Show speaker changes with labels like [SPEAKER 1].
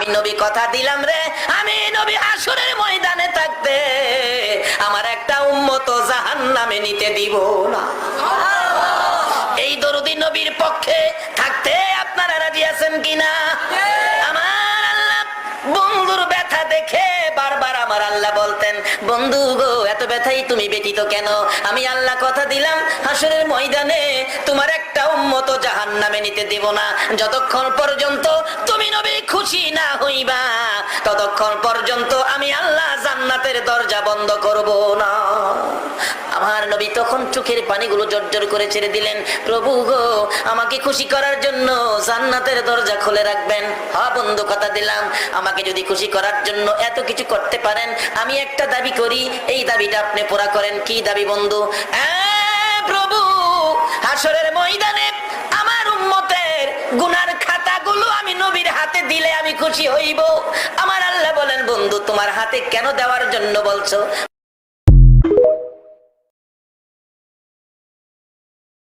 [SPEAKER 1] আমি নবী কথা দিলাম রে, আমি নবী হাসরের ময়দানে থাকতে আমার একটা উম্মত জাহান্নামে নিতে দিব না। এই দরুদি নবীর পক্ষে থাকতে আপনারা রাজি আছেন কিনা? আমার আল্লাহ বন্ধুর ব্যথা দেখে বারবার আমার আল্লাহ বলতেন, বন্ধু গো এত ব্যথাই তুমি ব্যতীত কেন? আমি আল্লাহ কথা দিলাম হাসরের ময়দানে তোমার একটা উম্মত জাহান্নামে নিতে দেব না। যতক্ষণ পর্যন্ত তুমি নবী খুশি না হইবা ততক্ষণ পর্যন্ত আমি আল্লাহ জান্নাতের দরজা বন্ধ করব না। আমার নবী তখন চোখের পানিগুলো জর্জর করে ছেড়ে দিলেন, প্রভু গো আমাকে খুশি করার জন্য জান্নাতের দরজা খুলে রাখবেন। হ্যাঁ বন্ধু কথা দিলাম, আমাকে যদি খুশি করার জন্য এত কিছু করতে পারেন, আমি একটা দাবি করি, এই দাবিটা আপনি পুরা করেন। কি দাবি বন্ধু? প্রভু হাসরের ময়দানে আমার উম্মতের গুনার খাতাগুলো আমি নবীর হাতে দিলে আমি খুশি হইব। আমার আল্লাহ বলেন, বন্ধু তোমার হাতে কেন দেওয়ার জন্য বলছো?